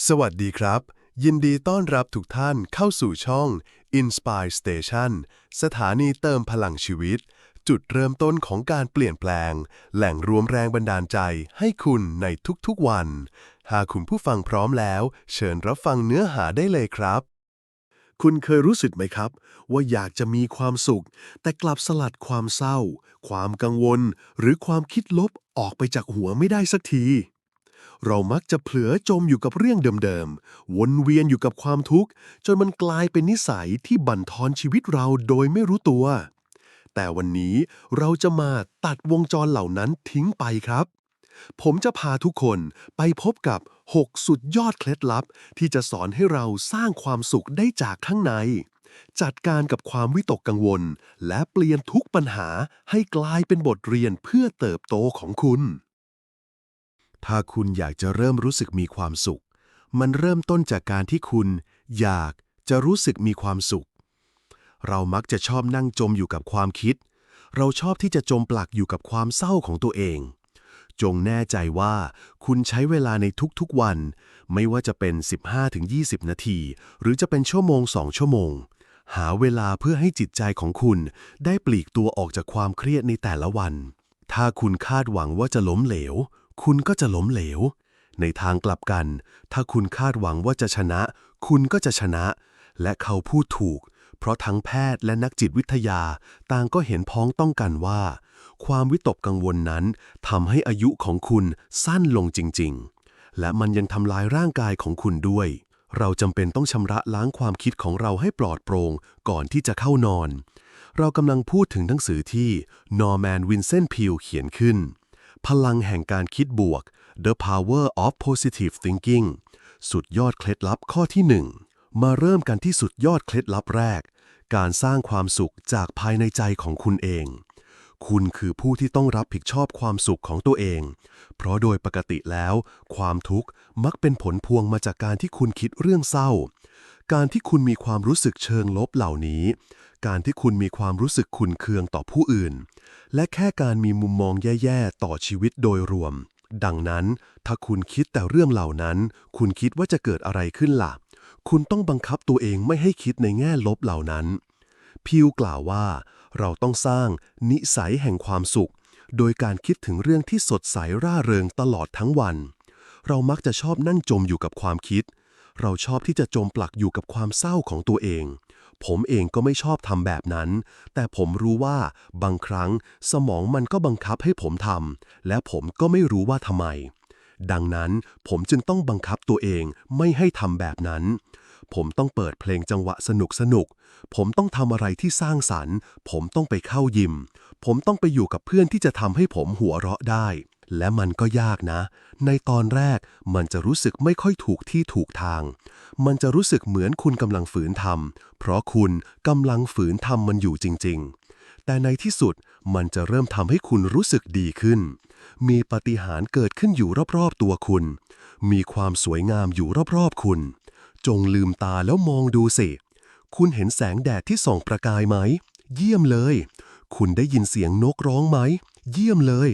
สวัสดีครับยินดีต้อนรับทุกท่านเข้าสู่ช่อง Inspire Station สถานีเติมพลังชีวิตจุดเริ่มต้นของการเปลี่ยนแปลงแหล่งรวมแรงบันดาลใจให้คุณในทุกๆวันหากคุณผู้ฟังพร้อมแล้วเชิญรับฟังเนื้อหาได้เลยครับคุณเคยรู้สึกไหมครับว่าอยากจะมีความสุขแต่กลับสลัดความเศร้าความกังวลหรือความคิดลบออกไปจากหัวไม่ได้สักทีเรามักจะเผลอจมอยู่กับเรื่องเดิมๆวนเวียนอยู่กับความทุกข์จนมันกลายเป็นนิสัยที่บั่นทอนชีวิตเราโดยไม่รู้ตัวแต่วันนี้เราจะมาตัดวงจรเหล่านั้นทิ้งไปครับผมจะพาทุกคนไปพบกับ6สุดยอดเคล็ดลับที่จะสอนให้เราสร้างความสุขได้จากข้างในจัดการกับความวิตกกังวลและเปลี่ยนทุกปัญหาให้กลายเป็นบทเรียนเพื่อเติบโตของคุณ ถ้าคุณอยากจะเริ่มรู้สึกมีความสุข มันเริ่มต้นจากการที่คุณอยากจะรู้สึกมีความสุข เรามักจะชอบนั่งจมอยู่กับความคิด เราชอบที่จะจมปลักอยู่กับความเศร้าของตัวเอง จงแน่ใจว่าคุณใช้เวลาในทุกๆวัน ไม่ว่าจะเป็น 15-20 นาที หรือจะเป็นชั่วโมง2 ชั่วโมง หาเวลาเพื่อให้จิตใจของคุณได้ปลีกตัวออกจากความเครียดในแต่ละวัน ถ้าคุณคาดหวังว่าจะล้มเหลว คุณก็จะล้มเหลว ในทางกลับกัน ถ้าคุณคาดหวังว่าจะชนะ คุณก็จะชนะ และเขาพูดถูก เพราะทั้งแพทย์และนักจิตวิทยาต่างก็เห็นพ้องต้องกันว่า ความวิตกกังวลนั้นทำให้อายุของคุณสั้นลงจริงๆ และมันยังทำลายร่างกายของคุณด้วย เราจำเป็นต้องชำระล้างความคิดของเราให้ปลอดโปร่งก่อนที่จะเข้านอน เรากำลังพูดถึงหนังสือที่นอร์แมน วินเซนต์ พีลเขียนขึ้น พลังแห่งการคิดบวก The Power of Positive Thinking สุดยอดเคล็ดลับข้อที่ 1 มาเริ่มกันที่สุดยอดเคล็ดลับแรก การสร้างความสุขจากภายในใจของคุณเอง คุณคือผู้ที่ต้องรับผิดชอบความสุขของตัวเอง เพราะโดยปกติแล้ว ความทุกข์มักเป็นผลพวงมาจากการที่คุณคิดเรื่องเศร้า การที่คุณมีความรู้สึกเชิงลบเหล่านี้ การที่คุณมีความรู้สึกขุ่นเคืองต่อผู้อื่น และแค่การมีมุมมองแย่ๆต่อชีวิตโดยรวม ดังนั้น ถ้าคุณคิดแต่เรื่องเหล่านั้น คุณคิดว่าจะเกิดอะไรขึ้นล่ะ คุณต้องบังคับตัวเองไม่ให้คิดในแง่ลบเหล่านั้น พิวกล่าวว่า เราต้องสร้างนิสัยแห่งความสุข โดยการคิดถึงเรื่องที่สดใสร่าเริงตลอดทั้งวัน เรามักจะชอบนั่งจมอยู่กับความคิด เราชอบที่จะจมปลักอยู่กับความเศร้าของตัวเอง ผมเองก็ไม่ชอบทำแบบนั้น แต่ผมรู้ว่าบางครั้งสมองมันก็บังคับให้ผมทำ และผมก็ไม่รู้ว่าทำไม ดังนั้นผมจึงต้องบังคับตัวเองไม่ให้ทำแบบนั้น ผมต้องเปิดเพลงจังหวะสนุกๆ ผมต้องทำอะไรที่สร้างสรรค์ ผมต้องไปเข้ายิม ผมต้องไปอยู่กับเพื่อนที่จะทำให้ผมหัวเราะได้ และมันก็ยากนะ ในตอนแรกมันจะรู้สึกไม่ค่อยถูกที่ถูกทาง มันจะรู้สึกเหมือนคุณกำลังฝืนทำ เพราะคุณกำลังฝืนทำมันอยู่จริงๆ แต่ในที่สุดมันจะเริ่มทำให้คุณรู้สึกดีขึ้น มีปาฏิหาริย์เกิดขึ้นอยู่รอบๆตัวคุณ มีความสวยงามอยู่รอบๆคุณ จงลืมตาแล้วมองดูสิ คุณเห็นแสงแดดที่ส่องประกายไหม เยี่ยมเลย คุณได้ยินเสียงนกร้องไหม เยี่ยมเลย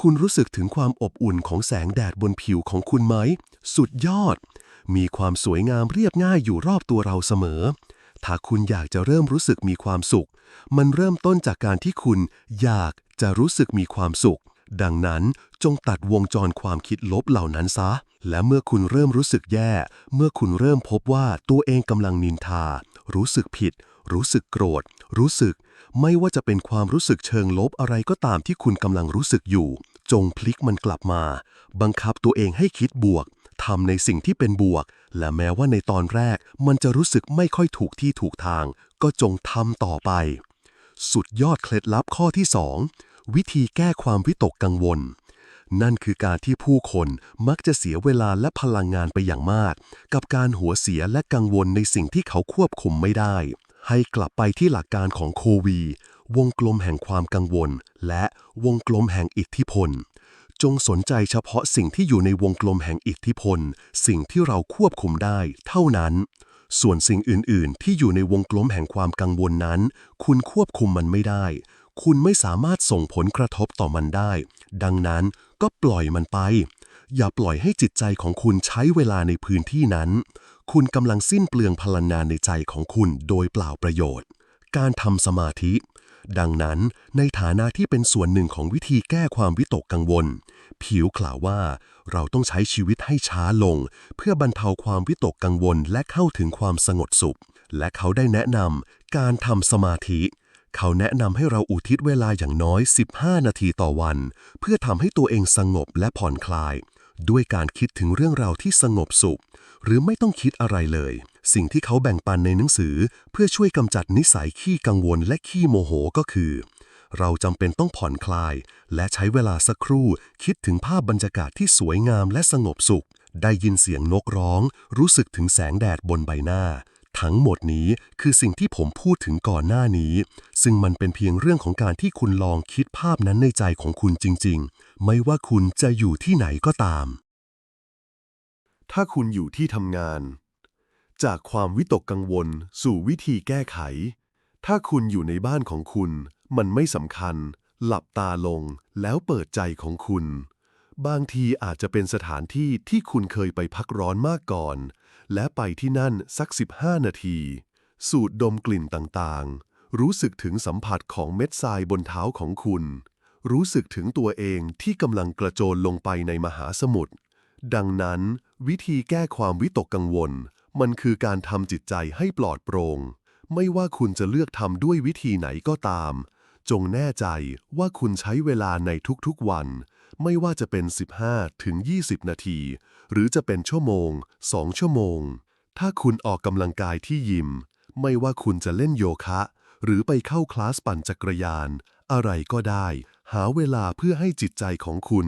คุณรู้สึกถึงความอบอุ่นของแสงแดดบนผิวของคุณไหม สุดยอด มีความสวยงามเรียบง่ายอยู่รอบตัวเราเสมอ ถ้าคุณอยากจะเริ่มรู้สึกมีความสุข มันเริ่มต้นจากการที่คุณอยากจะรู้สึกมีความสุข ดังนั้นจงตัดวงจรความคิดลบเหล่านั้นซะ และเมื่อคุณเริ่มรู้สึกแย่ เมื่อคุณเริ่มพบว่าตัวเองกำลังนินทา รู้สึกผิด รู้สึกโกรธ รู้สึก ไม่ว่าจะเป็นความรู้สึกเชิงลบอะไรก็ตามที่คุณกำลังรู้สึกอยู่ จงพลิกมันกลับมา บังคับตัวเองให้คิดบวก ทำในสิ่งที่เป็นบวก และแม้ว่าในตอนแรกมันจะรู้สึกไม่ค่อยถูกที่ถูกทาง ก็จงทำต่อไป สุดยอดเคล็ดลับข้อที่ 2 วิธีแก้ความวิตกกังวล นั่นคือการที่ผู้คนมักจะเสียเวลาและพลังงานไปอย่างมาก กับการหัวเสียและกังวลในสิ่งที่เขาควบคุมไม่ได้ ให้กลับไปที่หลักการของโควี วงกลมแห่งความกังวล และวงกลมแห่งอิทธิพล จงสนใจเฉพาะสิ่งที่อยู่ในวงกลมแห่งอิทธิพล สิ่งที่เราควบคุมได้เท่านั้น ส่วนสิ่งอื่นๆที่อยู่ในวงกลมแห่งความกังวลนั้น คุณควบคุมมันไม่ได้ คุณไม่สามารถส่งผลกระทบต่อมันได้ ดังนั้นก็ปล่อยมันไป อย่าปล่อยให้จิตใจของคุณใช้เวลาในพื้นที่นั้นคุณกำลังสิ้นเปลืองพลังงานในใจของคุณโดยเปล่าประโยชน์การทำสมาธิดังนั้นในฐานะที่เป็นส่วนหนึ่งของวิธีแก้ความวิตกกังวลผิวกล่าวว่าเราต้องใช้ชีวิตให้ช้าลงเพื่อบรรเทาความวิตกกังวลและเข้าถึงความสงบสุขและเขาได้แนะนำการทำสมาธิเขาแนะนำให้เราอุทิศเวลาอย่างน้อย15นาทีต่อวันเพื่อทำให้ตัวเองสงบและผ่อนคลายด้วยการคิดถึงเรื่องราวที่สงบสุขหรือไม่ต้องคิดอะไรเลยสิ่งที่เขาแบ่งปันในหนังสือเพื่อช่วยกำจัดนิสัยขี้กังวลและขี้โมโหก็คือเราจำเป็นต้องผ่อนคลายและใช้เวลาสักครู่คิดถึงภาพบรรยากาศที่สวยงามและสงบสุขได้ยินเสียงนกร้องรู้สึกถึงแสงแดดบนใบหน้าทั้งหมดนี้คือสิ่งที่ผมพูดถึงก่อนหน้านี้ซึ่งมันเป็นเพียงเรื่องของการที่คุณลองคิดภาพนั้นในใจของคุณจริงๆไม่ว่าคุณจะอยู่ที่ไหนก็ตามถ้าคุณอยู่ที่ทำงานจากความวิตกกังวลสู่วิธีแก้ไขถ้าคุณอยู่ในบ้านของคุณมันไม่สำคัญหลับตาลงแล้วเปิดใจของคุณบางทีอาจจะเป็นสถานที่ที่คุณเคยไปพักร้อนมากก่อนและไปที่นั่นสัก15นาทีสูดดมกลิ่นต่างๆรู้สึกถึงสัมผัสของเม็ดทรายบนเท้าของคุณรู้สึกถึงตัวเองที่กำลังกระโจนลงไปในมหาสมุทรดังนั้นวิธีแก้ความวิตกกังวลมันคือการทำจิตใจให้ปลอดโปร่งไม่ว่าคุณจะเลือกทำด้วยวิธีไหนก็ตามจงแน่ใจว่าคุณใช้เวลาในทุกๆวันไม่ว่าจะเป็น15ถึง20นาทีหรือจะเป็นชั่วโมง2ชั่วโมงถ้าคุณออกกำลังกายที่ยิมไม่ว่าคุณจะเล่นโยคะหรือไปเข้าคลาสปั่นจักรยานอะไรก็ได้หาเวลาเพื่อให้จิตใจของคุณ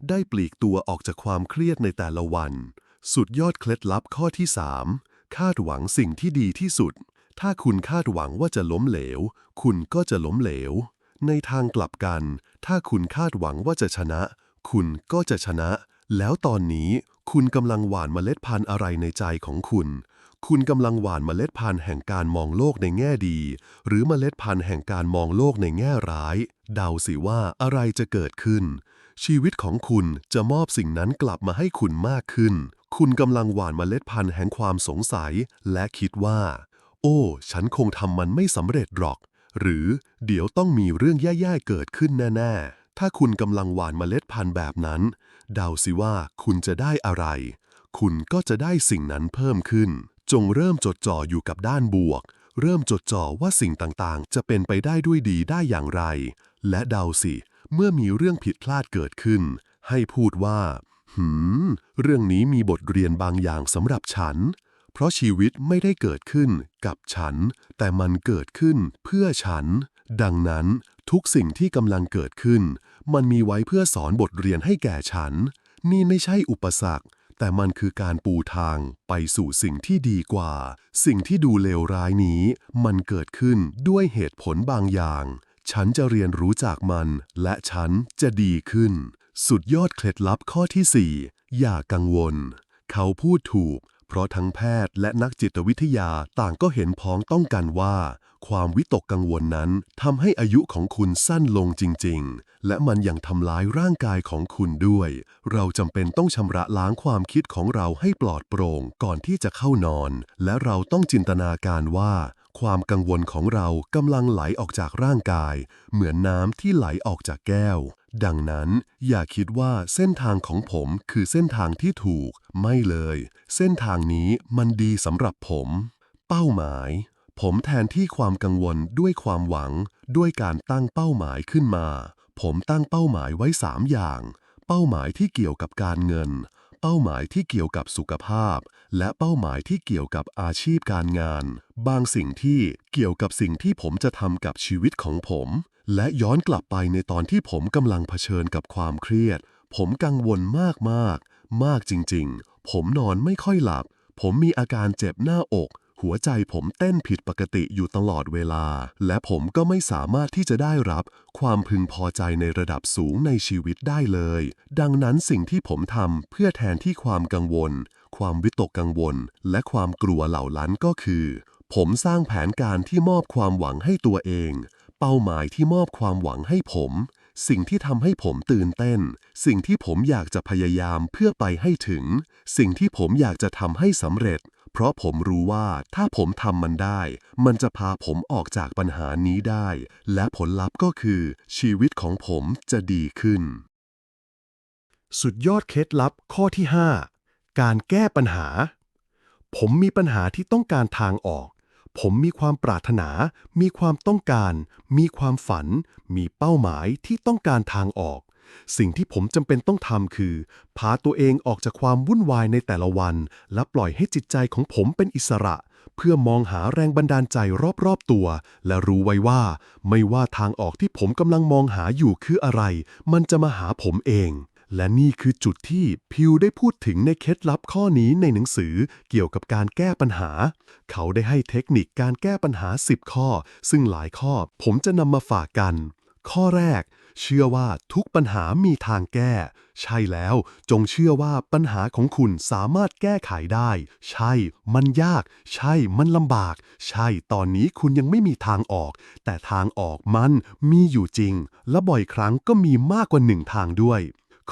ได้ปลีกตัวออกจากความเครียดในแต่ละวันสุดยอดเคล็ดลับข้อที่3คาดหวังสิ่งที่ดีที่สุดถ้าคุณคาดหวังว่าจะล้มเหลวคุณก็จะล้มเหลวในทางกลับกันถ้าคุณคาดหวังว่าจะชนะคุณก็จะชนะแล้วตอนนี้คุณกำลังหว่านเมล็ดพันธุ์อะไรในใจของคุณคุณกำลังหว่านเมล็ดพันธุ์แห่งการมองโลกในแง่ดีหรือเมล็ดพันธุ์แห่งการมองโลกในแง่ร้ายเดาสิว่าอะไรจะเกิดขึ้นชีวิตของคุณจะมอบสิ่งนั้นกลับมาให้คุณมากขึ้นคุณกำลังหว่านเมล็ดพันธุ์แห่งความสงสัยและคิดว่าโอ้ฉันคงทำมันไม่สำเร็จหรอกหรือเดี๋ยวต้องมีเรื่องแย่ๆเกิดขึ้นแน่ๆถ้าคุณกำลังหว่านเมล็ดพันธุ์แบบนั้นเดาสิว่าคุณจะได้อะไรคุณก็จะได้สิ่งนั้นเพิ่มขึ้นจงเริ่มจดจ่ออยู่กับด้านบวกเริ่มจดจ่อว่าสิ่งต่างๆจะเป็นไปได้ด้วยดีได้อย่างไรและเดาสิเมื่อมีเรื่องผิดพลาดเกิดขึ้นให้พูดว่าเรื่องนี้มีบทเรียนบางอย่างสำหรับฉันเพราะชีวิตไม่ได้เกิดขึ้นกับฉันแต่มันเกิดขึ้นเพื่อฉันดังนั้นทุกสิ่งที่กำลังเกิดขึ้นมันมีไว้เพื่อสอนบทเรียนให้แก่ฉันนี่ไม่ใช่อุปสรรคแต่มันคือการปูทางไปสู่สิ่งที่ดีกว่าสิ่งที่ดูเลวร้ายนี้มันเกิดขึ้นด้วยเหตุผลบางอย่างฉันจะเรียนรู้จากมันและฉันจะดีขึ้นสุดยอดเคล็ดลับข้อที่4อย่ากังวลเขาพูดถูกเพราะทั้งแพทย์และนักจิตวิทยาต่างก็เห็นพ้องต้องกันว่าความวิตกกังวลนั้นทำให้อายุของคุณสั้นลงจริงๆและมันยังทำลายร่างกายของคุณด้วยเราจำเป็นต้องชำระล้างความคิดของเราให้ปลอดโปร่งก่อนที่จะเข้านอนและเราต้องจินตนาการว่าความกังวลของเรากำลังไหลออกจากร่างกายเหมือนน้ำที่ไหลออกจากแก้วดังนั้นอย่าคิดว่าเส้นทางของผมคือเส้นทางที่ถูกไม่เลยเส้นทางนี้มันดีสำหรับผมเป้าหมายผมแทนที่ความกังวลด้วยความหวังด้วยการตั้งเป้าหมายขึ้นมาผมตั้งเป้าหมายไว้3อย่างเป้าหมายที่เกี่ยวกับการเงินเป้าหมายที่เกี่ยวกับสุขภาพและเป้าหมายที่เกี่ยวกับอาชีพการงานบางสิ่งที่เกี่ยวกับสิ่งที่ผมจะทำกับชีวิตของผมและย้อนกลับไปในตอนที่ผมกำลังเผชิญกับความเครียดผมกังวลมากจริงๆผมนอนไม่ค่อยหลับผมมีอาการเจ็บหน้าอกหัวใจผมเต้นผิดปกติอยู่ตลอดเวลาและผมก็ไม่สามารถที่จะได้รับความพึงพอใจในระดับสูงในชีวิตได้เลยดังนั้นสิ่งที่ผมทำเพื่อแทนที่ความกังวลความวิตกกังวลและความกลัวเหล่านั้นก็คือผมสร้างแผนการที่มอบความหวังให้ตัวเองเป้าหมายที่มอบความหวังให้ผม สิ่งที่ทำให้ผมตื่นเต้นสิ่งที่ผมอยากจะพยายามเพื่อไปให้ถึงสิ่งที่ผมอยากจะทำให้สำเร็จเพราะผมรู้ว่าถ้าผมทำมันได้มันจะพาผมออกจากปัญหานี้ได้และผลลัพธ์ก็คือชีวิตของผมจะดีขึ้นสุดยอดเคล็ดลับข้อที่ 5 การแก้ปัญหา ผมมีปัญหาที่ต้องการทางออก ผมมีความปรารถนา มีความต้องการ มีความฝัน มีเป้าหมายที่ต้องการทางออก สิ่งที่ผมจำเป็นต้องทำคือ พาตัวเองออกจากความวุ่นวายในแต่ละวัน และปล่อยให้จิตใจของผมเป็นอิสระ เพื่อมองหาแรงบันดาลใจรอบๆตัว และรู้ไว้ว่า ไม่ว่าทางออกที่ผมกำลังมองหาอยู่คืออะไร มันจะมาหาผมเอง และนี่คือจุดที่พิวได้พูดถึงในเคล็ดลับข้อนี้ในหนังสือเกี่ยวกับการแก้ปัญหา เขาได้ให้เทคนิคการแก้ปัญหา 10 ข้อ ซึ่งหลายข้อผมจะนำมาฝากกัน ข้อแรก เชื่อว่าทุกปัญหามีทางแก้ ใช่แล้ว จงเชื่อว่าปัญหาของคุณสามารถแก้ไขได้ ใช่ มันยาก ใช่ มันลำบาก ใช่ ตอนนี้คุณยังไม่มีทางออก แต่ทางออกมันมีอยู่จริง และบ่อยครั้งก็มีมากกว่าหนึ่งทางด้วย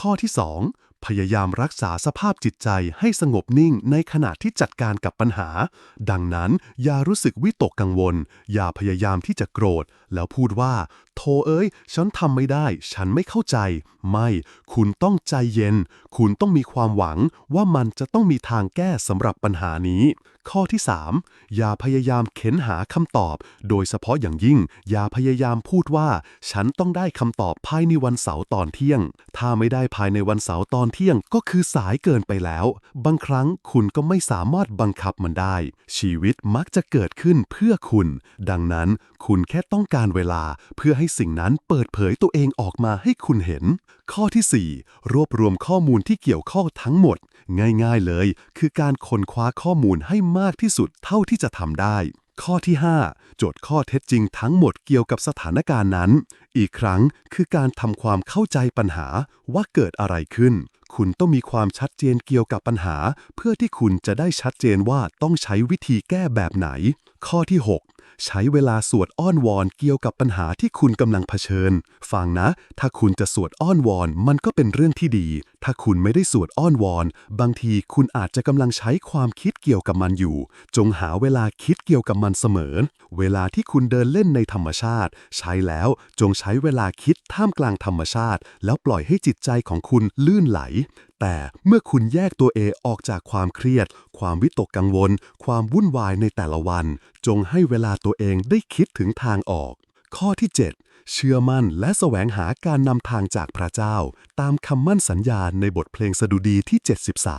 ข้อที่ 2 พยายามรักษาสภาพจิตใจให้สงบนิ่งในขณะที่จัดการกับปัญหา ดังนั้นอย่ารู้สึกวิตกกังวล อย่าพยายามที่จะโกรธ แล้วพูดว่าโธ่เอ้ย ฉันทำไม่ได้ ฉันไม่เข้าใจ ไม่ คุณต้องใจเย็น คุณต้องมีความหวังว่ามันจะต้องมีทางแก้สำหรับปัญหานี้ ข้อที่ 3 อย่าพยายามเค้นหาคำตอบ โดยเฉพาะอย่างยิ่ง อย่าพยายามพูดว่า ฉันต้องได้คำตอบภายในวันเสาร์ตอนเที่ยง ถ้าไม่ได้ภายในวันเสาร์ตอนเที่ยงก็คือสายเกินไปแล้ว บางครั้งคุณก็ไม่สามารถบังคับมันได้ ชีวิตมักจะเกิดขึ้นเพื่อคุณ ดังนั้นคุณแค่ต้องการเวลาเพื่อให้สิ่งนั้นเปิดเผยตัวเองออกมาให้คุณเห็น ข้อที่ 4 รวบรวมข้อมูลที่เกี่ยวข้องทั้งหมด ง่ายๆเลย คือการค้นคว้าข้อมูลให้มากที่สุดเท่าที่จะทำได้ ข้อที่ 5 จดข้อเท็จจริงทั้งหมดเกี่ยวกับสถานการณ์นั้น อีกครั้งคือการทำความเข้าใจปัญหาว่าเกิดอะไรขึ้น คุณต้องมีความชัดเจนเกี่ยวกับปัญหา เพื่อที่คุณจะได้ชัดเจนว่าต้องใช้วิธีแก้แบบไหน ข้อที่ 6 ใช้เวลาสวดอ้อนวอนเกี่ยวกับปัญหาที่คุณกำลังเผชิญ ฟังนะ ถ้าคุณจะสวดอ้อนวอนมันก็เป็นเรื่องที่ดี ถ้าคุณไม่ได้สวดอ้อนวอน บางทีคุณอาจจะกำลังใช้ความคิดเกี่ยวกับมันอยู่ จงหาเวลาคิดเกี่ยวกับมันเสมอ เวลาที่คุณเดินเล่นในธรรมชาติ ใช้แล้วจงใช้เวลาคิดท่ามกลางธรรมชาติ แล้วปล่อยให้จิตใจของคุณลื่นไหล แต่เมื่อคุณแยกตัวเองออกจากความเครียด ความวิตกกังวล ความวุ่นวายในแต่ละวัน จงให้เวลาตัวเองได้คิดถึงทางออก ข้อที่ 7 เชื่อมั่นและแสวงหาการนำทางจากพระเจ้า ตามคำมั่นสัญญาในบทเพลงสดุดีที่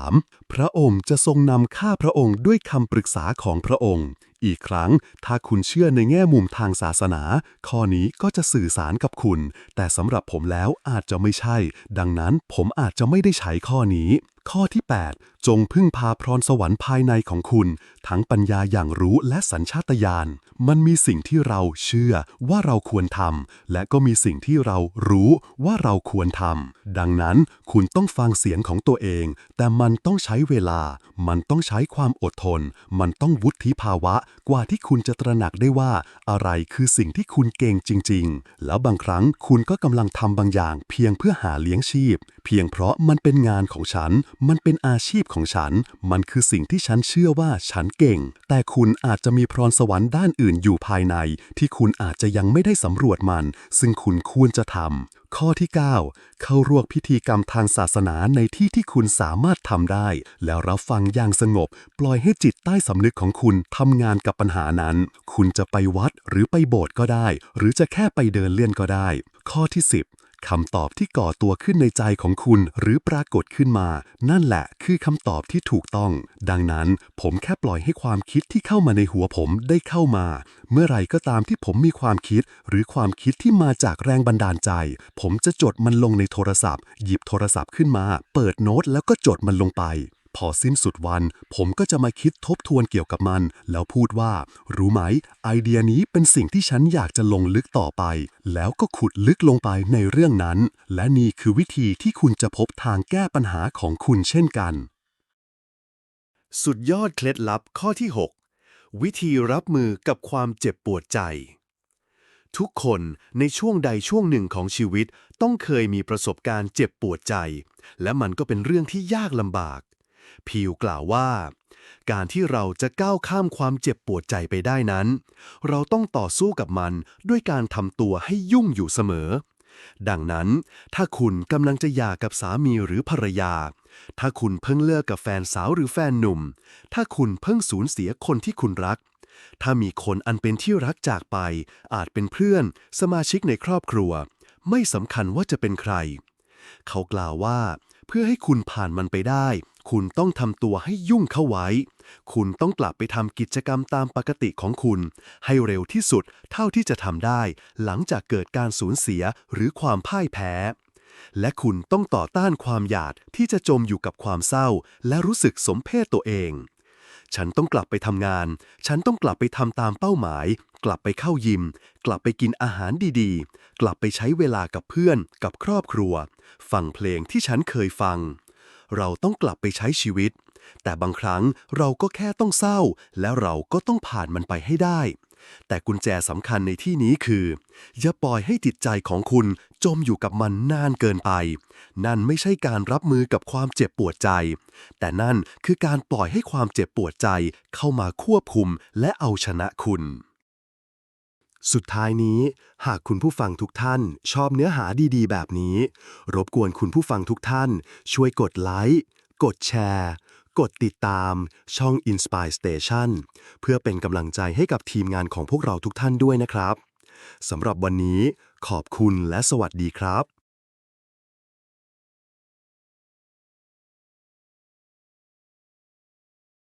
73 พระองค์จะทรงนำข้าพระองค์ด้วยคำปรึกษาของพระองค์ อีกครั้งถ้าคุณเชื่อในแง่มุมทางศาสนา ข้อนี้ก็จะสื่อสารกับคุณ แต่สำหรับผมแล้วอาจจะไม่ใช่ ดังนั้นผมอาจจะไม่ได้ใช้ข้อนี้ ข้อที่ 8 จงพึ่งพาพรสวรรค์ภายในของคุณ ทั้งปัญญาอย่างรู้และสัญชาตญาณ มันมีสิ่งที่เราเชื่อว่าเราควรทำ และก็มีสิ่งที่เรารู้ว่าเราควรทำ ดังนั้นคุณต้องฟังเสียงของตัวเอง แต่มันต้องใช้เวลา มันต้องใช้ความอดทน มันต้องวุฒิภาวะกว่าที่คุณจะตระหนักได้ว่าอะไรคือสิ่งที่คุณเก่งจริงๆ แล้วบางครั้งคุณก็กำลังทำบางอย่างเพียงเพื่อหาเลี้ยงชีพ เพียงเพราะมันเป็นงานของฉัน มันเป็นอาชีพของฉัน มันคือสิ่งที่ฉันเชื่อว่าฉันเก่ง แต่คุณอาจจะมีพรสวรรค์ด้านอื่นอยู่ภายในที่คุณอาจจะยังไม่ได้สำรวจมัน ซึ่งคุณควรจะทำ ข้อที่ 9 เข้าร่วมพิธีกรรมทางศาสนาในที่ที่คุณสามารถทำได้ แล้วรับฟังอย่างสงบ ปล่อยให้จิตใต้สำนึกของคุณทำงานกับปัญหานั้น คุณจะไปวัดหรือไปโบสถ์ก็ได้ หรือจะแค่ไปเดินเล่นก็ได้ ข้อที่ 10 คำตอบที่ก่อตัวขึ้นในใจของคุณหรือปรากฏขึ้นมา นั่นแหละคือคำตอบที่ถูกต้อง ดังนั้นผมแค่ปล่อยให้ความคิดที่เข้ามาในหัวผมได้เข้ามา เมื่อไหร่ก็ตามที่ผมมีความคิดหรือความคิดที่มาจากแรงบันดาลใจ ผมจะจดมันลงในโทรศัพท์ หยิบโทรศัพท์ขึ้นมา เปิดโน้ตแล้วก็จดมันลงไป พอสิ้นสุดวันผมก็จะมาคิดทบทวนเกี่ยวกับมัน แล้วพูดว่า รู้ไหม ไอเดียนี้เป็นสิ่งที่ฉันอยากจะลงลึกต่อไป แล้วก็ขุดลึกลงไปในเรื่องนั้น และนี่คือวิธีที่คุณจะพบทางแก้ปัญหาของคุณเช่นกัน สุดยอดเคล็ดลับข้อที่ 6 วิธีรับมือกับความเจ็บปวดใจ ทุกคนในช่วงใดช่วงหนึ่งของชีวิตต้องเคยมีประสบการณ์เจ็บปวดใจ และมันก็เป็นเรื่องที่ยากลำบาก พีวกล่าวว่า การที่เราจะก้าวข้ามความเจ็บปวดใจไปได้นั้น เราต้องต่อสู้กับมันด้วยการทำตัวให้ยุ่งอยู่เสมอ ดังนั้น ถ้าคุณกำลังจะหย่ากับสามีหรือภรรยา ถ้าคุณเพิ่งเลิกกับแฟนสาวหรือแฟนหนุ่ม ถ้าคุณเพิ่งสูญเสียคนที่คุณรัก ถ้ามีคนอันเป็นที่รักจากไป อาจเป็นเพื่อน สมาชิกในครอบครัว ไม่สำคัญว่าจะเป็นใคร เขากล่าวว่า เพื่อให้คุณผ่านมันไปได้ คุณต้องทำตัวให้ยุ่งเข้าไว้ คุณต้องกลับไปทำกิจกรรมตามปกติของคุณ ให้เร็วที่สุดเท่าที่จะทำได้ หลังจากเกิดการสูญเสียหรือความพ่ายแพ้ และคุณต้องต่อต้านความอยากที่จะจมอยู่กับความเศร้า และรู้สึกสมเพศตัวเอง ฉันต้องกลับไปทำงาน ฉันต้องกลับไปทำตามเป้าหมาย กลับไปเข้ายิม กลับไปกินอาหารดีๆ กลับไปใช้เวลากับเพื่อน กับครอบครัว ฟังเพลงที่ฉันเคยฟัง เราต้องกลับไปใช้ชีวิต แต่บางครั้งเราก็แค่ต้องเศร้า และเราก็ต้องผ่านมันไปให้ได้ แต่กุญแจสำคัญในที่นี้คือ อย่าปล่อยให้จิตใจของคุณจมอยู่กับมันนานเกินไป นั่นไม่ใช่การรับมือกับความเจ็บปวดใจ แต่นั่นคือการปล่อยให้ความเจ็บปวดใจเข้ามาควบคุมและเอาชนะคุณ สุดท้ายนี้ หากคุณผู้ฟังทุกท่านชอบเนื้อหาดีๆแบบนี้ รบกวนคุณผู้ฟังทุกท่านช่วยกดไลค์ กดแชร์ กดติดตามช่อง Inspire Station เพื่อเป็นกำลังใจให้กับทีมงานของพวกเราทุกท่านด้วยนะครับ สำหรับวันนี้ขอบคุณและสวัสดีครับ